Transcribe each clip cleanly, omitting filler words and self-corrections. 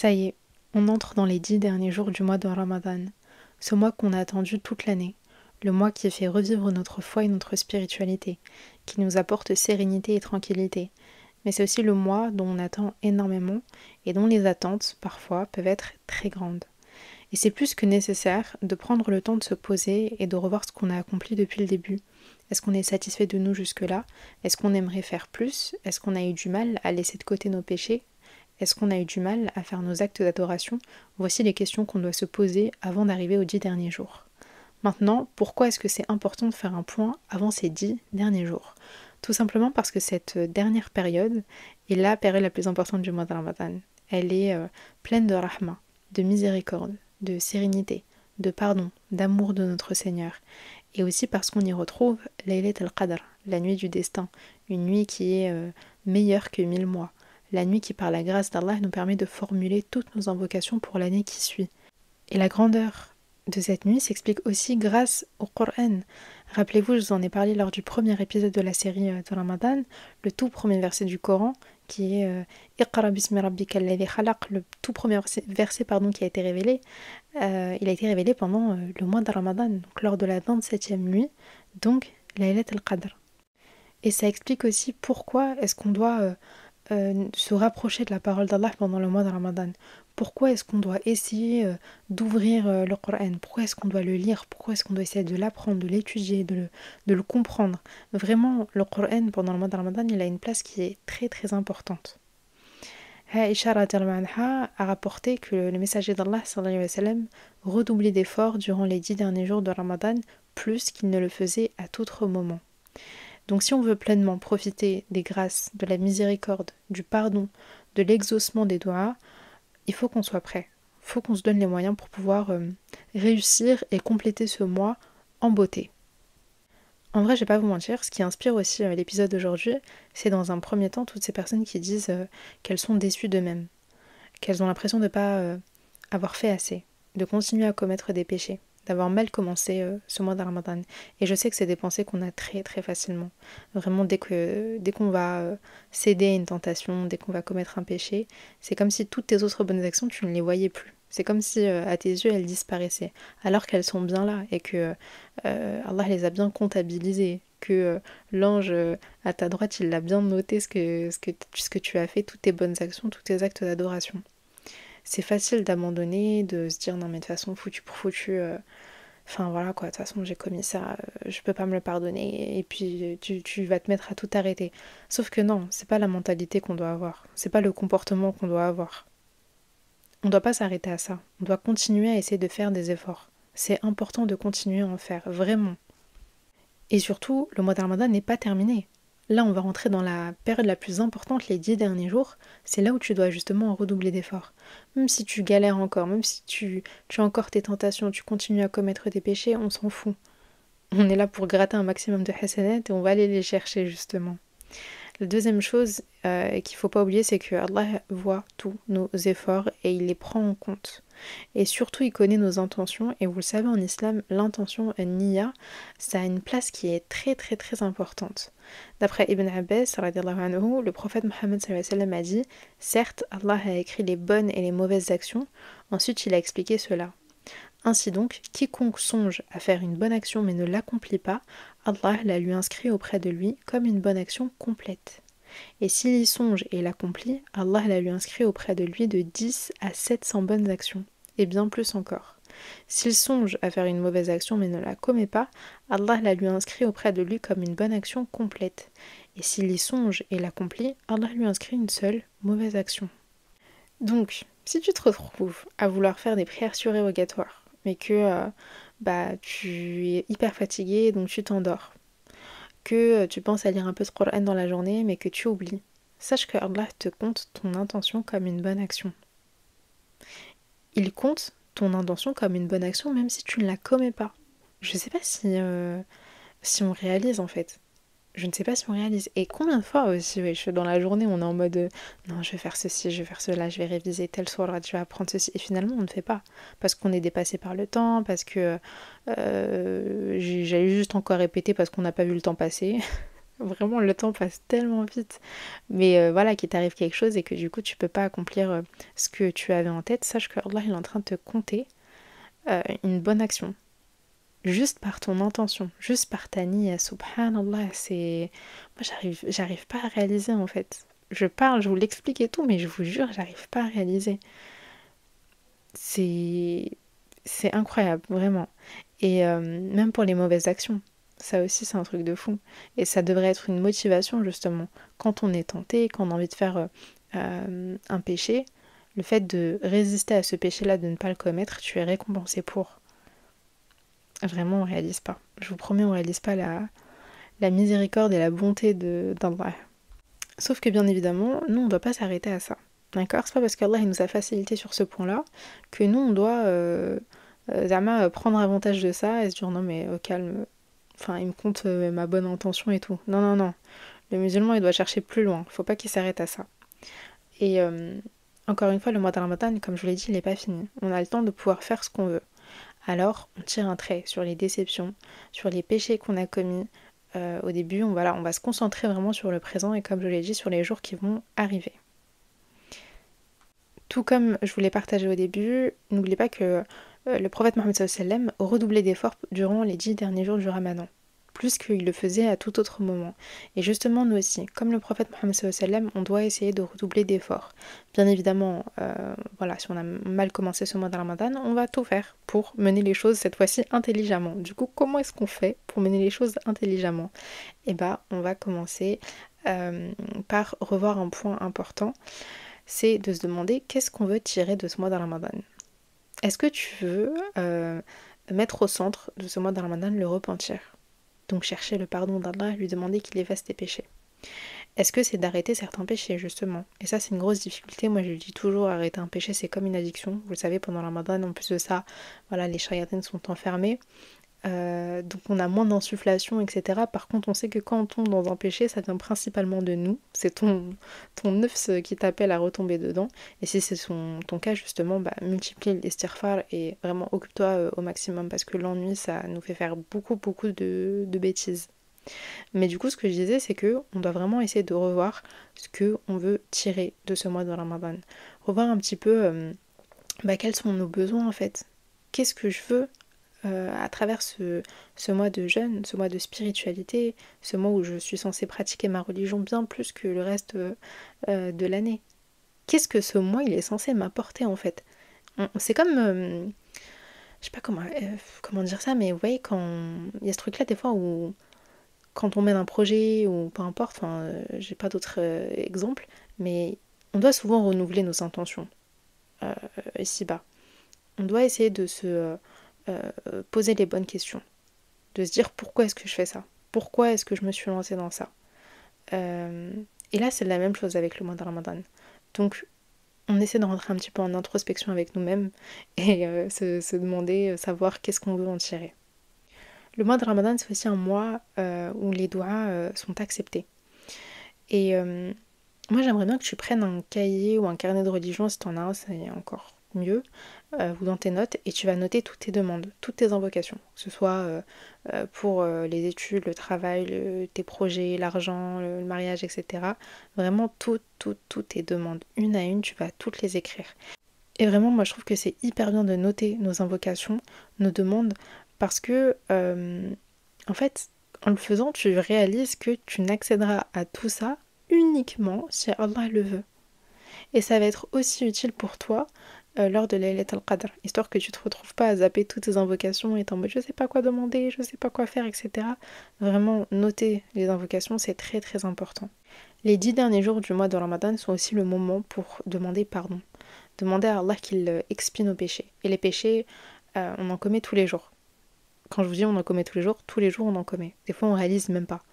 Ça y est, on entre dans les 10 derniers jours du mois de Ramadan, ce mois qu'on a attendu toute l'année, le mois qui fait revivre notre foi et notre spiritualité, qui nous apporte sérénité et tranquillité. Mais c'est aussi le mois dont on attend énormément et dont les attentes, parfois, peuvent être très grandes. Et c'est plus que nécessaire de prendre le temps de se poser et de revoir ce qu'on a accompli depuis le début. Est-ce qu'on est satisfait de nous jusque-là? Est-ce qu'on aimerait faire plus? Est-ce qu'on a eu du mal à laisser de côté nos péchés? Est-ce qu'on a eu du mal à faire nos actes d'adoration? Voici les questions qu'on doit se poser avant d'arriver aux 10 derniers jours. Maintenant, pourquoi est-ce que c'est important de faire un point avant ces 10 derniers jours? Tout simplement parce que cette dernière période est la période la plus importante du mois de Ramadan. Elle est pleine de rahma, de miséricorde, de sérénité, de pardon, d'amour de notre Seigneur. Et aussi parce qu'on y retrouve Laylat al-Qadr, la nuit du destin, une nuit qui est meilleure que 1000 mois. La nuit qui, par la grâce d'Allah, nous permet de formuler toutes nos invocations pour l'année qui suit. Et la grandeur de cette nuit s'explique aussi grâce au Coran. Rappelez-vous, je vous en ai parlé lors du premier épisode de la série de Ramadan, le tout premier verset du Coran, qui est Iqra bismi rabbika alladhi khalaq, le tout premier verset qui a été révélé. Il a été révélé pendant le mois de Ramadan, donc lors de la 27e nuit, donc Laylat al-Qadr. Et ça explique aussi pourquoi est-ce qu'on doit se rapprocher de la parole d'Allah pendant le mois de Ramadan. Pourquoi est-ce qu'on doit essayer d'ouvrir le Coran? Pourquoi est-ce qu'on doit le lire? Pourquoi est-ce qu'on doit essayer de l'apprendre, de l'étudier, de le comprendre? Vraiment, le Coran pendant le mois de Ramadan, il a une place qui est très très importante. Aïcha radhiyallahu anha a rapporté que le messager d'Allah sallallahu alayhi wa sallam redoublait d'efforts durant les 10 derniers jours de Ramadan plus qu'il ne le faisait à tout autre moment. Donc si on veut pleinement profiter des grâces, de la miséricorde, du pardon, de l'exaucement des doigts, il faut qu'on soit prêt. Il faut qu'on se donne les moyens pour pouvoir réussir et compléter ce mois en beauté. En vrai, je vais pas vous mentir, ce qui inspire aussi l'épisode d'aujourd'hui, c'est dans un premier temps toutes ces personnes qui disent qu'elles sont déçues d'eux-mêmes, qu'elles ont l'impression de ne pas avoir fait assez, de continuer à commettre des péchés, d'avoir mal commencé ce mois de Ramadan. Et je sais que c'est des pensées qu'on a très très facilement. Vraiment, dès qu'on va céder à une tentation, dès qu'on va commettre un péché, c'est comme si toutes tes autres bonnes actions, tu ne les voyais plus. C'est comme si à tes yeux, elles disparaissaient, alors qu'elles sont bien là et que Allah les a bien comptabilisées, que l'ange à ta droite, il l'a bien noté ce que tu as fait, toutes tes bonnes actions, tous tes actes d'adoration. C'est facile d'abandonner, de se dire non mais de toute façon foutu pour foutu, enfin voilà quoi, de toute façon j'ai commis ça, je peux pas me le pardonner, et puis tu vas te mettre à tout arrêter. Sauf que non, c'est pas la mentalité qu'on doit avoir, c'est pas le comportement qu'on doit avoir. On doit pas s'arrêter à ça, on doit continuer à essayer de faire des efforts. C'est important de continuer à en faire, vraiment. Et surtout, le mois de Ramadan n'est pas terminé. Là, on va rentrer dans la période la plus importante, les 10 derniers jours. C'est là où tu dois justement redoubler d'efforts. Même si tu galères encore, même si tu as encore tes tentations, tu continues à commettre des péchés, on s'en fout. On est là pour gratter un maximum de hasanat et on va aller les chercher justement. La deuxième chose qu'il ne faut pas oublier, c'est que Allah voit tous nos efforts et il les prend en compte. Et surtout, il connaît nos intentions. Et vous le savez, en islam, l'intention niya, ça a une place qui est très très très importante. D'après Ibn Abbas, anhu, le prophète Mohammed a dit « Certes, Allah a écrit les bonnes et les mauvaises actions. Ensuite, il a expliqué cela. Ainsi donc, quiconque songe à faire une bonne action mais ne l'accomplit pas, Allah la lui inscrit auprès de lui comme une bonne action complète. Et s'il y songe et l'accomplit, Allah la lui inscrit auprès de lui de 10 à 700 bonnes actions, et bien plus encore. S'il songe à faire une mauvaise action mais ne la commet pas, Allah la lui inscrit auprès de lui comme une bonne action complète. Et s'il y songe et l'accomplit, Allah lui inscrit une seule mauvaise action. Donc, si tu te retrouves à vouloir faire des prières surérogatoires, mais que tu es hyper fatigué, donc tu t'endors, que tu penses à lire un peu de Coran dans la journée, mais que tu oublies, sache que Allah te compte ton intention comme une bonne action. Il compte ton intention comme une bonne action même si tu ne la commets pas. Je ne sais pas si on réalise en fait. Je ne sais pas si on réalise. Et combien de fois aussi, dans la journée, on est en mode non, je vais faire ceci, je vais faire cela, je vais réviser telle sourate, je vais apprendre ceci. Et finalement, on ne fait pas. Parce qu'on est dépassé par le temps, parce que j'allais juste encore répéter parce qu'on n'a pas vu le temps passer. Vraiment, le temps passe tellement vite. Mais voilà, qu'il t'arrive quelque chose et que du coup, tu peux pas accomplir ce que tu avais en tête, sache que Allah, il est en train de te compter une bonne action. Juste par ton intention, juste par ta niya, subhanallah, c'est... Moi, j'arrive pas à réaliser, en fait. Je parle, je vous l'explique et tout, mais je vous jure, j'arrive pas à réaliser. C'est... C'est incroyable, vraiment. Et même pour les mauvaises actions, ça aussi c'est un truc de fou. Et ça devrait être une motivation justement. Quand on est tenté, quand on a envie de faire un péché, le fait de résister à ce péché-là, de ne pas le commettre, tu es récompensé pour. Vraiment, on réalise pas. Je vous promets, on réalise pas la miséricorde et la bonté d'Allah. Sauf que bien évidemment, nous on ne doit pas s'arrêter à ça. D'accord. C'est pas parce qu'Allah il nous a facilité sur ce point-là que nous on doit prendre avantage de ça et se dire non mais au calme, enfin il me compte ma bonne intention et tout. Non, non, non. Le musulman il doit chercher plus loin. Faut pas qu'il s'arrête à ça. Et encore une fois, le mois de Ramadan, comme je vous l'ai dit, il n'est pas fini. On a le temps de pouvoir faire ce qu'on veut. Alors on tire un trait sur les déceptions, sur les péchés qu'on a commis. Au début, on va se concentrer vraiment sur le présent et comme je l'ai dit, sur les jours qui vont arriver. Tout comme je vous l'ai partagé au début, n'oubliez pas que le prophète Mohammed sallam redoublait d'efforts durant les 10 derniers jours du Ramadan, plus qu'il le faisait à tout autre moment. Et justement, nous aussi, comme le prophète Mohammed sallam, on doit essayer de redoubler d'efforts. Bien évidemment, voilà, si on a mal commencé ce mois de Ramadan, on va tout faire pour mener les choses cette fois-ci intelligemment. Du coup, comment est-ce qu'on fait pour mener les choses intelligemment? Eh bien, on va commencer par revoir un point important, c'est de se demander qu'est-ce qu'on veut tirer de ce mois de Ramadan. Est-ce que tu veux mettre au centre de ce mois de Ramadan le repentir? Donc chercher le pardon d'Allah, lui demander qu'il efface tes péchés. Est-ce que c'est d'arrêter certains péchés, justement? Et ça, c'est une grosse difficulté. Moi, je dis toujours, arrêter un péché, c'est comme une addiction. Vous le savez, pendant le Ramadan, en plus de ça, voilà, les shayatines sont enfermés. Donc on a moins d'insufflation, etc. Par contre, on sait que quand on tombe dans un péché, ça vient principalement de nous. C'est ton nefs qui t'appelle à retomber dedans. Et si c'est ton cas, justement, multiplie l'istighfar et vraiment occupe-toi au maximum parce que l'ennui, ça nous fait faire beaucoup, beaucoup de bêtises. Mais du coup, ce que je disais, c'est que on doit vraiment essayer de revoir ce que on veut tirer de ce mois de Ramadan. Revoir un petit peu quels sont nos besoins en fait. Qu'est-ce que je veux à travers ce mois de jeûne, ce mois de spiritualité, ce mois où je suis censée pratiquer ma religion bien plus que le reste de l'année. Qu'est-ce que ce mois il est censé m'apporter en fait? C'est comme, je sais pas comment dire ça, mais vous voyez quand il y a ce truc là des fois où quand on mène un projet ou peu importe, enfin j'ai pas d'autres exemples, mais on doit souvent renouveler nos intentions ici-bas. On doit essayer de se poser les bonnes questions, de se dire pourquoi est-ce que je fais ça, pourquoi est-ce que je me suis lancée dans ça. Et là c'est la même chose avec le mois de Ramadan. Donc on essaie de rentrer un petit peu en introspection avec nous-mêmes et se demander, savoir qu'est-ce qu'on veut en tirer. Le mois de Ramadan c'est aussi un mois où les doigts sont acceptés. Et moi j'aimerais bien que tu prennes un cahier ou un carnet de religion si t'en as un, c'est encore mieux, ou dans tes notes, et tu vas noter toutes tes demandes, toutes tes invocations, que ce soit pour les études, le travail, tes projets, l'argent, le mariage, etc. Vraiment toutes tes demandes, une à une, tu vas toutes les écrire. Et vraiment, moi je trouve que c'est hyper bien de noter nos invocations, nos demandes, parce que en fait, en le faisant, tu réalises que tu n'accéderas à tout ça uniquement si Allah le veut. Et ça va être aussi utile pour toi lors de Laylat al-Qadr, histoire que tu te retrouves pas à zapper toutes tes invocations et en mode je sais pas quoi demander, je sais pas quoi faire, etc. Vraiment, noter les invocations, c'est très très important. Les 10 derniers jours du mois de Ramadan sont aussi le moment pour demander pardon. Demander à Allah qu'il expie nos péchés. Et les péchés, on en commet tous les jours. Quand je vous dis on en commet tous les jours on en commet. Des fois on réalise même pas.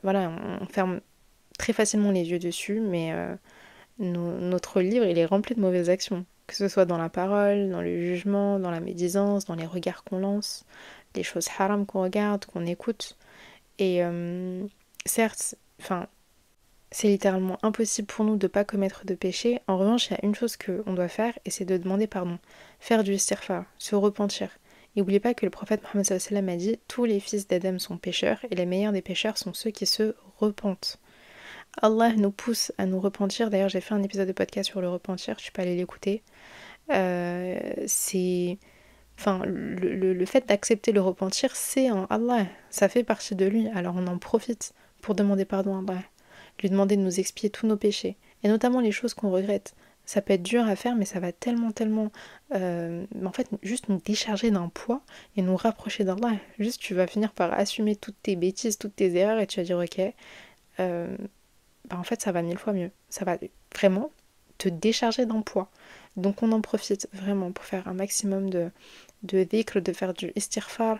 Voilà, on ferme très facilement les yeux dessus, mais notre livre il est rempli de mauvaises actions. Que ce soit dans la parole, dans le jugement, dans la médisance, dans les regards qu'on lance, les choses haram qu'on regarde, qu'on écoute. Et certes, enfin, c'est littéralement impossible pour nous de ne pas commettre de péché. En revanche, il y a une chose qu'on doit faire et c'est de demander pardon. Faire du istighfar, se repentir. Et n'oubliez pas que le prophète Mohammed sallallahu alayhi wa sallam a dit: tous les fils d'Adam sont pécheurs et les meilleurs des pécheurs sont ceux qui se repentent. Allah nous pousse à nous repentir. D'ailleurs, j'ai fait un épisode de podcast sur le repentir, je suis pas allée l'écouter. Le fait d'accepter le repentir, c'est en Allah, ça fait partie de lui. Alors on en profite pour demander pardon à Allah, lui demander de nous expier tous nos péchés, et notamment les choses qu'on regrette. Ça peut être dur à faire, mais ça va tellement, en fait, juste nous décharger d'un poids et nous rapprocher d'Allah. Juste, tu vas finir par assumer toutes tes bêtises, toutes tes erreurs, et tu vas dire, ok, en fait, ça va 1000 fois mieux. Ça va vraiment te décharger d'un poids. Donc on en profite vraiment pour faire un maximum de dhikr, de faire du istighfar,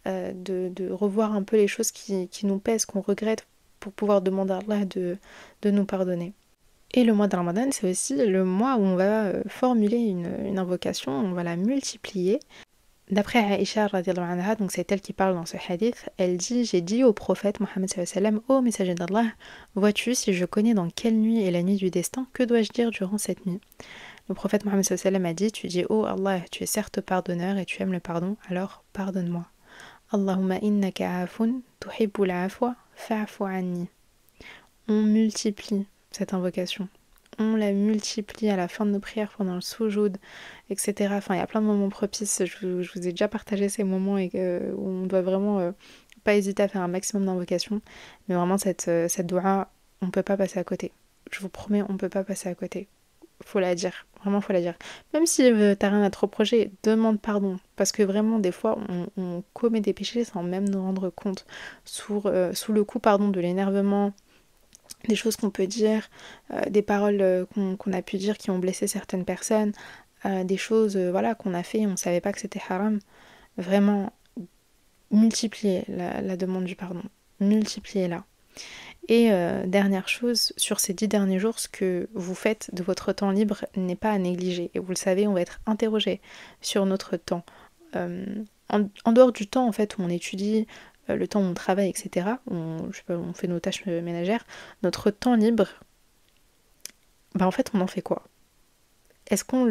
de revoir un peu les choses qui nous pèsent, qu'on regrette, pour pouvoir demander à Allah de nous pardonner. Et le mois de Ramadan, c'est aussi le mois où on va formuler une invocation, on va la multiplier. D'après Aïcha radiallahu anha, donc c'est elle qui parle dans ce hadith, elle dit: j'ai dit au prophète Mohammed sallallahu alayhi wa sallam, ô messager d'Allah, vois-tu, si je connais dans quelle nuit est la nuit du destin, que dois-je dire durant cette nuit? Le prophète Mohammed sallallahu alayhi wa sallam a dit: tu dis, ô Allah, tu es certes pardonneur et tu aimes le pardon, alors pardonne-moi. Allahumma innaka afun tuhibbul afwa fa'fu anni. On multiplie cette invocation. On la multiplie à la fin de nos prières, pendant le soujoud, etc. Enfin, il y a plein de moments propices. Je vous ai déjà partagé ces moments où on doit vraiment pas hésiter à faire un maximum d'invocations. Mais vraiment, cette doua, on ne peut pas passer à côté. Je vous promets, on ne peut pas passer à côté. Faut la dire. Vraiment, faut la dire. Même si t'as rien à te reprocher, demande pardon. Parce que vraiment, des fois, on commet des péchés sans même nous rendre compte. Sous le coup, de l'énervement, des choses qu'on peut dire, des paroles qu'on a pu dire qui ont blessé certaines personnes, des choses qu'on a fait et on ne savait pas que c'était haram. Vraiment, multipliez la demande du pardon. Multipliez-la. Et dernière chose, sur ces 10 derniers jours, ce que vous faites de votre temps libre n'est pas à négliger. Et vous le savez, on va être interrogé sur notre temps. En dehors du temps en fait où on étudie, le temps où on travaille, etc., on fait nos tâches ménagères, notre temps libre, en fait on en fait quoi? Est-ce qu'on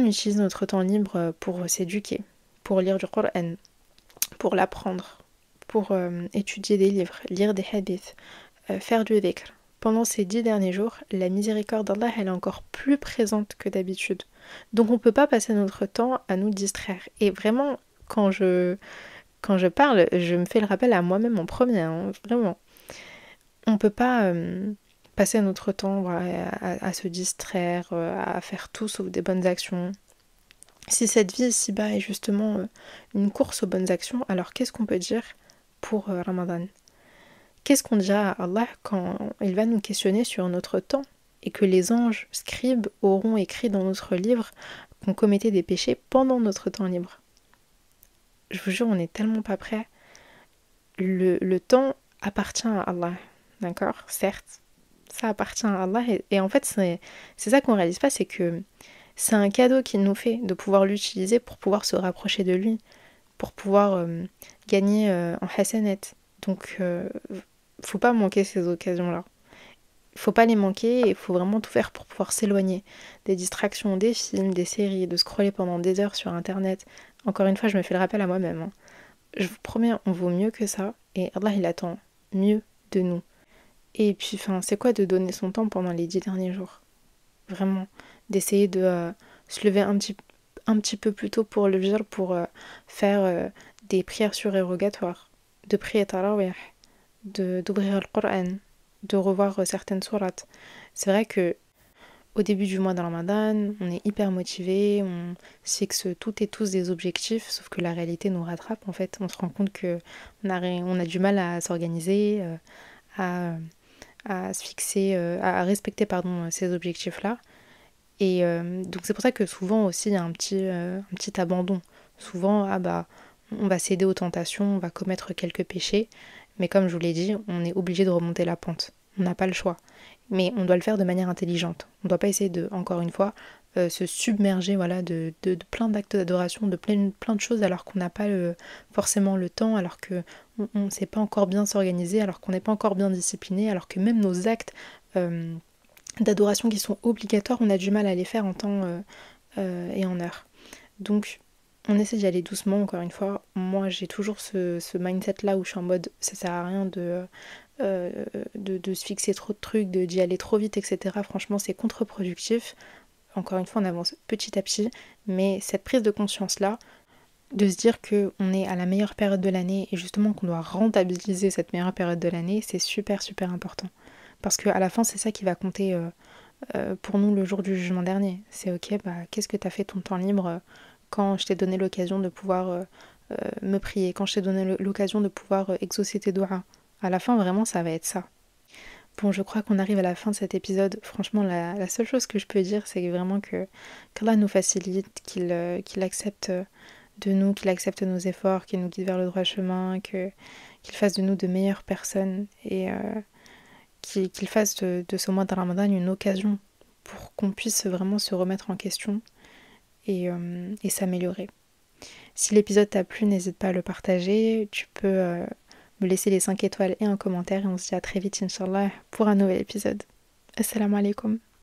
utilise notre temps libre pour s'éduquer, pour lire du Coran, pour l'apprendre, pour étudier des livres, lire des hadiths, faire du dhikr? Pendant ces 10 derniers jours, la miséricorde d'Allah, elle est encore plus présente que d'habitude. Donc on ne peut pas passer notre temps à nous distraire. Et vraiment, quand je parle, je me fais le rappel à moi-même en premier, hein, vraiment. On ne peut pas passer notre temps à se distraire, à faire tout sauf des bonnes actions. Si cette vie ici-bas est justement une course aux bonnes actions, alors qu'est-ce qu'on peut dire pour Ramadan? Qu'est-ce qu'on dira à Allah quand il va nous questionner sur notre temps et que les anges scribes auront écrit dans notre livre qu'on commettait des péchés pendant notre temps libre? Je vous jure, on n'est tellement pas prêt. Le temps appartient à Allah, d'accord? Certes, ça appartient à Allah et en fait c'est ça qu'on réalise pas, c'est que c'est un cadeau qu'il nous fait de pouvoir l'utiliser pour pouvoir se rapprocher de lui, pour pouvoir gagner en hasanat. Donc faut pas manquer ces occasions-là. Il faut pas les manquer et il faut vraiment tout faire pour pouvoir s'éloigner des distractions, des films, des séries, de scroller pendant des heures sur internet. Encore une fois, je me fais le rappel à moi-même, hein. Je vous promets, on vaut mieux que ça et Allah il attend mieux de nous. Et puis c'est quoi de donner son temps pendant les 10 derniers jours? Vraiment, d'essayer de se lever un petit peu plus tôt pour le fajr, pour faire des prières surérogatoires, de prier tarawih, d'ouvrir le Coran, de revoir certaines sourates. C'est vrai que au début du mois de Ramadan, on est hyper motivé, on se fixe toutes et tous des objectifs, sauf que la réalité nous rattrape en fait. On se rend compte que on a du mal à s'organiser, à se fixer, à respecter ces objectifs-là. Et donc c'est pour ça que souvent aussi il y a un petit abandon. Souvent, on va céder aux tentations, on va commettre quelques péchés, mais comme je vous l'ai dit, on est obligé de remonter la pente. On n'a pas le choix. Mais on doit le faire de manière intelligente. On ne doit pas essayer de, encore une fois, se submerger de plein d'actes d'adoration, de plein de choses alors qu'on n'a pas forcément le temps, alors qu'on ne sait pas encore bien s'organiser, alors qu'on n'est pas encore bien discipliné, alors que même nos actes d'adoration qui sont obligatoires, on a du mal à les faire en temps et en heure. Donc On essaie d'y aller doucement, encore une fois. Moi, j'ai toujours ce mindset-là où je suis en mode ça sert à rien de se fixer trop de trucs, d'y aller trop vite, etc. Franchement, c'est contre-productif. Encore une fois, on avance petit à petit, mais cette prise de conscience-là, de se dire qu'on est à la meilleure période de l'année et justement qu'on doit rentabiliser cette meilleure période de l'année, c'est super super important. Parce qu'à la fin, c'est ça qui va compter pour nous le jour du jugement dernier. C'est ok, bah qu'est-ce que t'as fait ton temps libre quand je t'ai donné l'occasion de pouvoir me prier, quand je t'ai donné l'occasion de pouvoir exaucer tes doigts. À la fin, vraiment, ça va être ça. Bon, je crois qu'on arrive à la fin de cet épisode. Franchement, la seule chose que je peux dire, c'est vraiment que qu'Allah nous facilite, qu'il accepte de nous, qu'il accepte nos efforts, qu'il nous guide vers le droit chemin, qu'il fasse de nous de meilleures personnes et qu'il fasse de ce mois de Ramadan une occasion pour qu'on puisse vraiment se remettre en question et s'améliorer. Si l'épisode t'a plu, n'hésite pas à le partager. Tu peux me laisser les 5 étoiles et un commentaire et on se dit à très vite, Inch'Allah, pour un nouvel épisode. Assalamu alaikum.